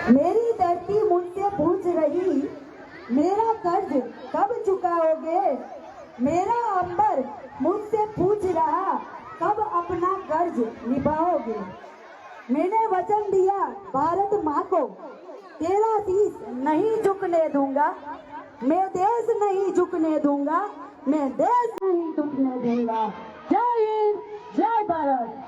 मेरी धरती मुझसे पूछ रही, मेरा कर्ज कब चुकाओगे? मेरा अंबर मुझसे पूछ रहा, कब अपना कर्ज निभाओगे? मैंने वचन दिया भारत माँ को, तेरा शीश नहीं झुकने दूंगा, मैं देश नहीं झुकने दूंगा, मैं देश नहीं झुकने दूंगा। जय हिंद, जय भारत।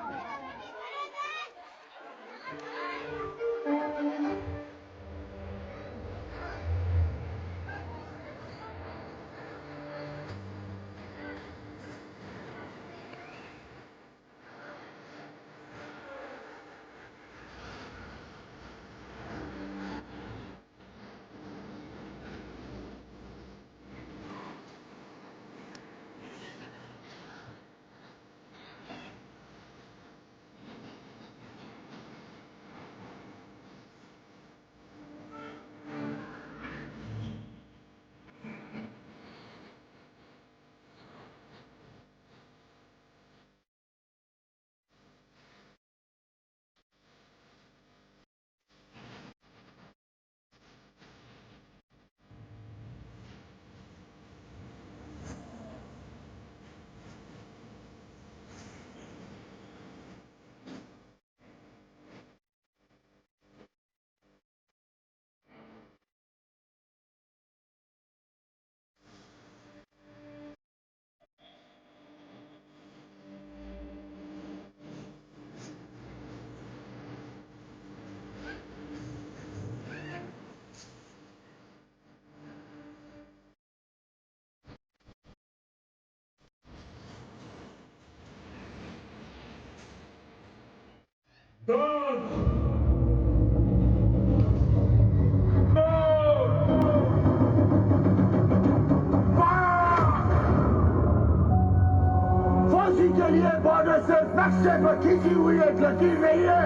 के लिए बॉर्डर सिर्फ नक्शे पर खींची हुई एक लकीर नहीं है,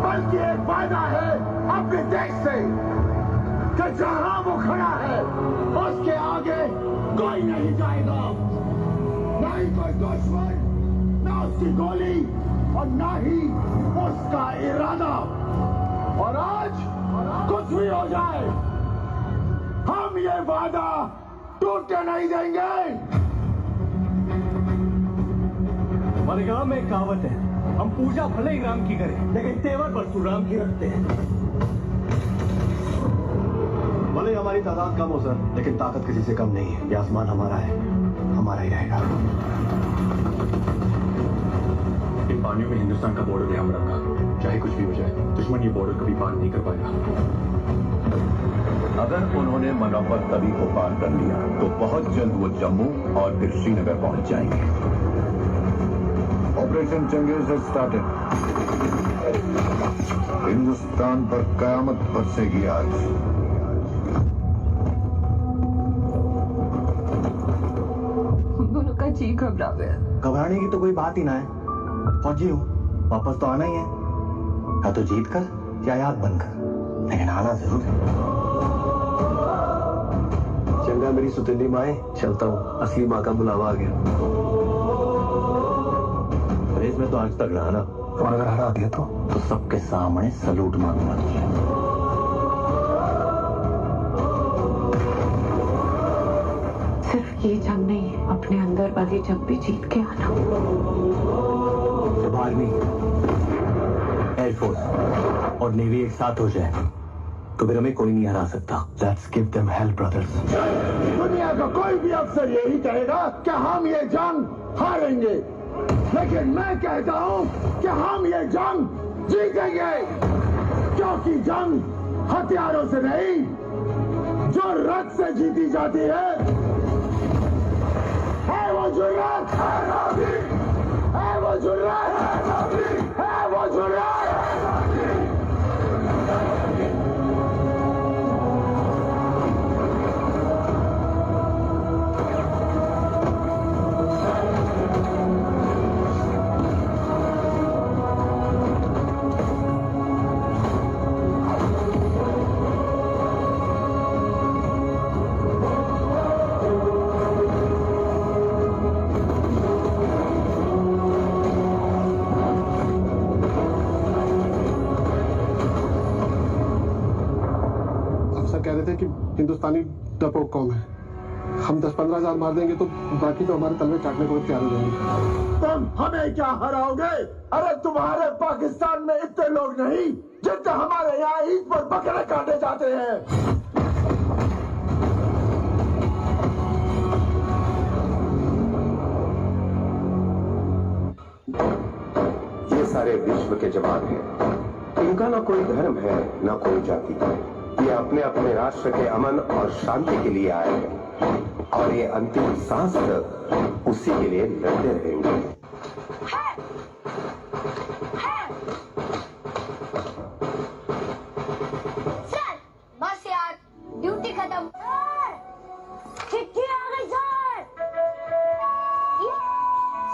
बल्कि एक वादा है अपने देश से कि जहां वो खड़ा है उसके आगे कोई नहीं जाएगा, ना ही कोई दुश्मन, ना उसकी गोली और ना ही उसका इरादा। और आज कुछ भी हो जाए, हम ये वादा टूटने नहीं देंगे। हमारे गांव में एक कहावत है, हम पूजा भले ही राम की करें लेकिन तेवर परशुराम की रखते हैं। भले ही हमारी तादाद कम हो सर, लेकिन ताकत किसी से कम नहीं है। ये आसमान हमारा है, हमारा ही रहेगा। इन पानियों में हिंदुस्तान का बॉर्डर यहाँ पर रखा, चाहे कुछ भी हो जाए दुश्मन ये बॉर्डर कभी पार नहीं कर पाएगा। अगर उन्होंने मनोवर तवी को पार कर लिया तो बहुत जल्द वो जम्मू और फिर श्रीनगर पहुंच जाएंगे। Operation Changez has started। Hindustan पर कयामत बरसेगी आज। हम दोनों का जी घबरा गया। घबराने की तो कोई बात ही ना है, फौजी हूँ, वापस तो आना ही है, या तो जीत कर या याद बनकर, लेकिन आना जरूर है। चंगा मेरी सुतिंदी माए, चलता हूँ, असली माँ का बुलावा आ गया। रेस में तो आज तक रहा ना, और अगर हरा दिया तो सबके सामने सलूट मांगूंगा तुझे। सिर्फ ये जंग नहीं, अपने अंदर वाली जंग भी जीत के आना। जब आर्मी, एयरफोर्स और नेवी एक साथ हो जाए तो फिर हमें कोई नहीं हरा सकता। Let's give them hell, brothers। दुनिया का कोई भी अफसर यही कहेगा कि हम ये जंग हारेंगे, लेकिन मैं कहता हूं कि हम ये जंग जीतेंगे, क्योंकि जंग हथियारों से नहीं, जो रक्त से जीती जाती है वो जुर्रत, है वो जुर्रत, है वो जुर्रत। कह रहे थे कि हिंदुस्तानी डरपोक कौम है, हम 10-15 हजार मार देंगे तो बाकी तो हमारे तलवे काटने को तैयार हो जाएंगे। तुम हमें क्या हराओगे? अरे तुम्हारे पाकिस्तान में इतने लोग नहीं जितने हमारे यहाँ ईद पर बकरे काटे जाते हैं। ये सारे विश्व के जवान हैं। इनका ना कोई धर्म है ना कोई जाति है। ये अपने अपने राष्ट्र के अमन और शांति के लिए आए हैं और ये अंतिम सांस तक उसी के लिए लड़ते रहेंगे। सर बस यार, ड्यूटी खत्म। चिट्ठी आ गई सर।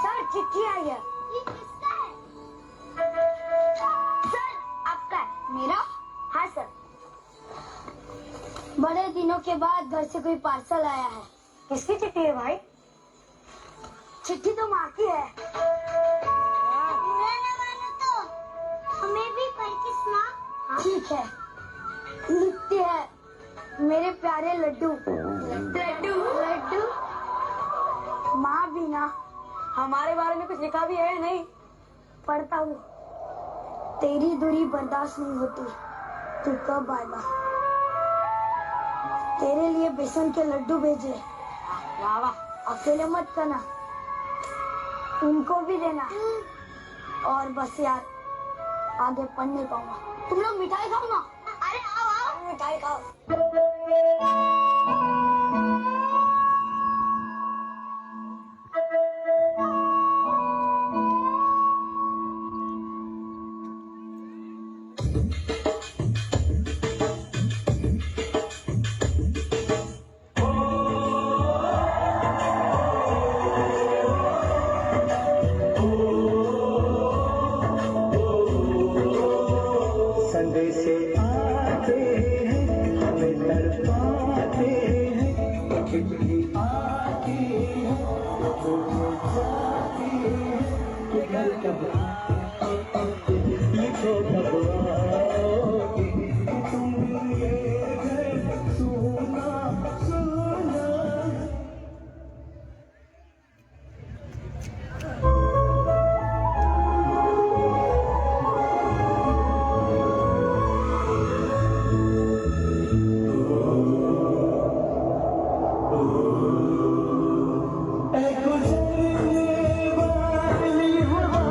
सर चिट्ठी आई है। ये किसका है? सर आपका है। मेरा? हाँ सर। बड़े दिनों के बाद घर से कोई पार्सल आया है। किसकी चिट्ठी है भाई? चिट्ठी तो माँ की है। तो हमें भी पढ़ के सुना। ठीक है, लिखती है, मेरे प्यारे लड्डू। लड्डू लड्डू माँ भी ना हमारे बारे में कुछ लिखा भी है नहीं? पढ़ता हूँ। तेरी दूरी बर्दाश्त नहीं होती, तू कब आएगा? तेरे लिए बेसन के लड्डू भेजे। वाह वाह, अकेले मत करना, उनको भी देना। और बस यार, आगे पढ़ नहीं पाऊंगा। तुम लोग मिठाई खाओ ना। अरे आओ आओ, मिठाई खाओ। संदेशे आते हैं, हमें तड़पाते हैं, चिट्ठी आती है, वो जाती है, कि घर कब लिखो कब आओगे, तुम ये घर सुना सुना। गुजरने वाली हवा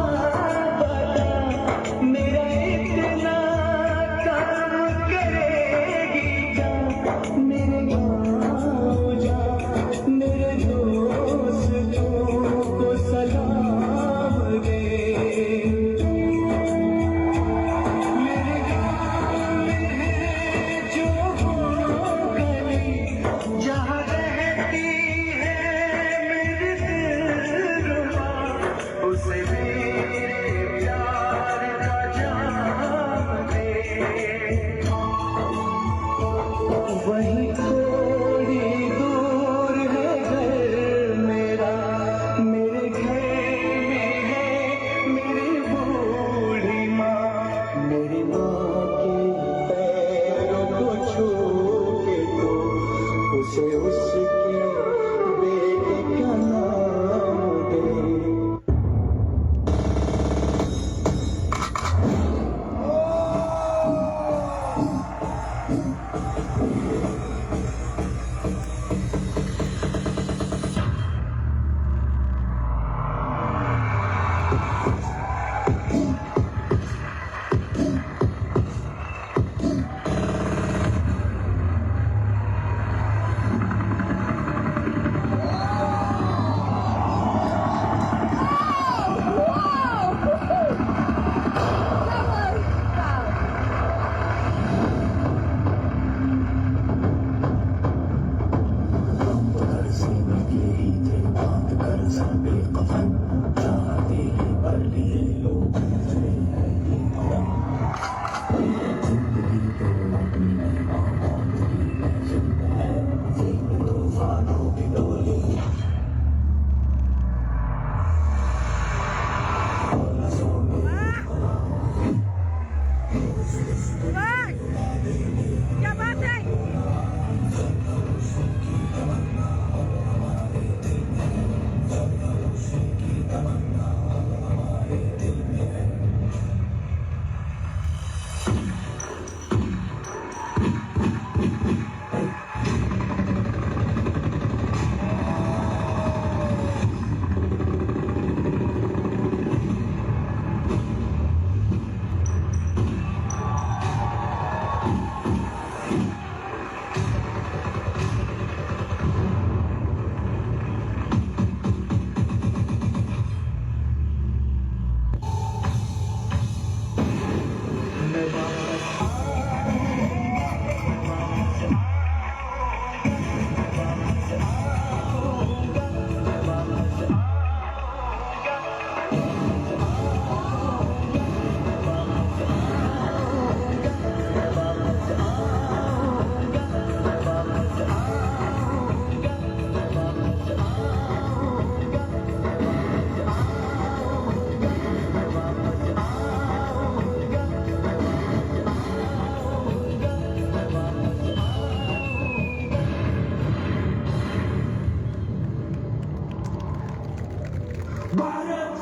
भारत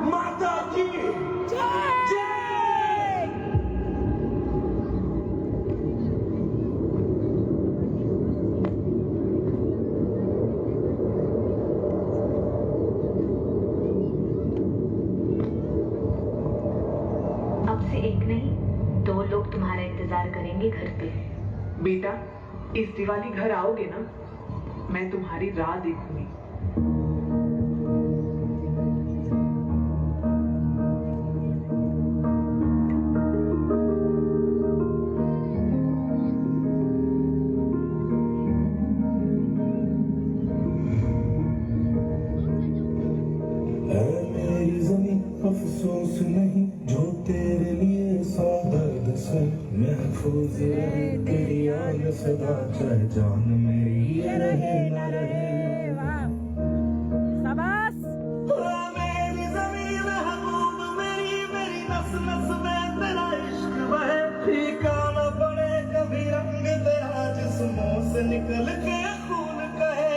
माता की जय। अब से एक नहीं 2 लोग तुम्हारा इंतजार करेंगे घर पे। बेटा, इस दिवाली घर आओगे ना? मैं तुम्हारी राह देखूंगी। मेरी जमीन अफसोस नहीं जो तेरे लिए सौ दर्द से महफूज रहे तेरी याद सदा चाहे जान मेरी ये रहे न रहे। मेरी जमीन महबूब मेरी मेरी नस नस में तेरा इश्क बहे फीका न पड़े कभी रंग तेरा जिस्मों से निकल के खून कहे।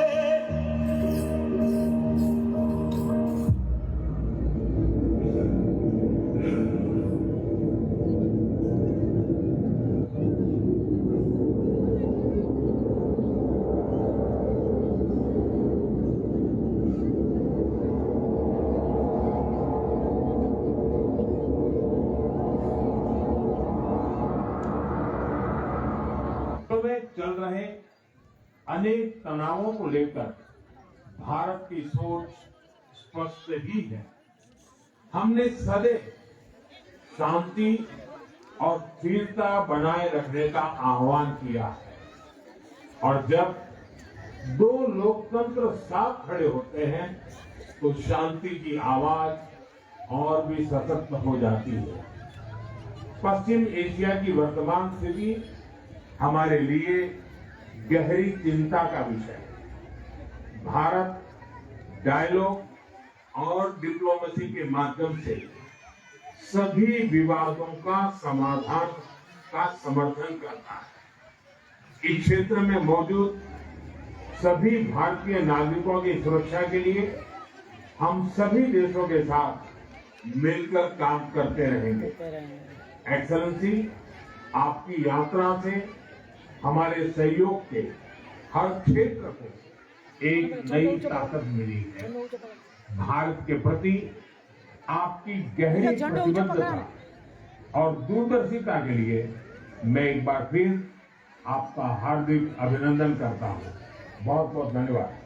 में चल रहे अनेक तनावों को लेकर भारत की सोच स्पष्ट ही है। हमने सदैव शांति और स्थिरता बनाए रखने का आह्वान किया है और जब 2 लोकतंत्र साथ खड़े होते हैं तो शांति की आवाज और भी सशक्त हो जाती है। पश्चिम एशिया की वर्तमान स्थिति हमारे लिए गहरी चिंता का विषय है। भारत डायलॉग और डिप्लोमेसी के माध्यम से सभी विवादों का समाधान का समर्थन करता है। इस क्षेत्र में मौजूद सभी भारतीय नागरिकों की सुरक्षा के लिए हम सभी देशों के साथ मिलकर काम करते रहेंगे। एक्सेलेंसी, आपकी यात्रा से हमारे सहयोग के हर क्षेत्र को एक नई ताकत मिली है। भारत के प्रति आपकी गहरी प्रतिबद्धता और दूरदर्शिता के लिए मैं एक बार फिर आपका हार्दिक अभिनंदन करता हूं। बहुत बहुत धन्यवाद।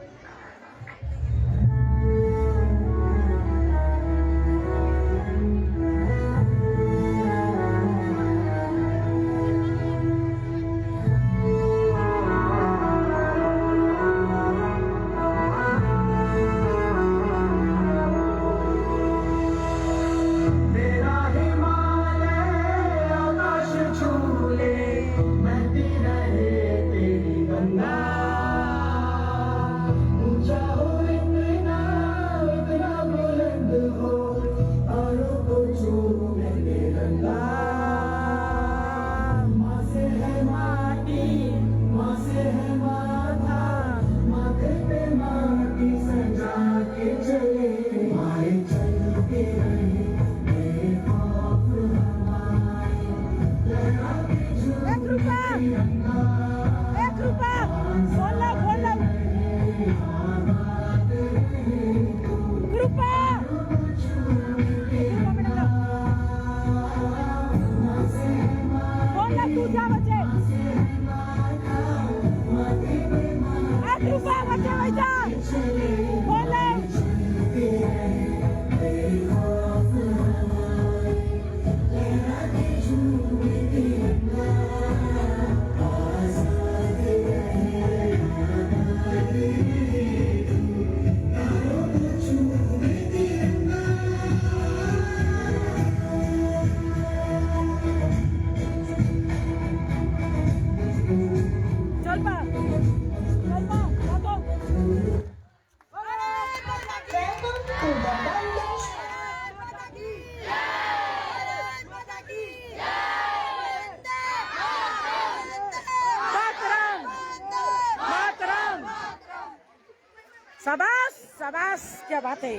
दूजा बचे रुपया बचे वैसा बोले शाबाश शाबाश क्या बात है।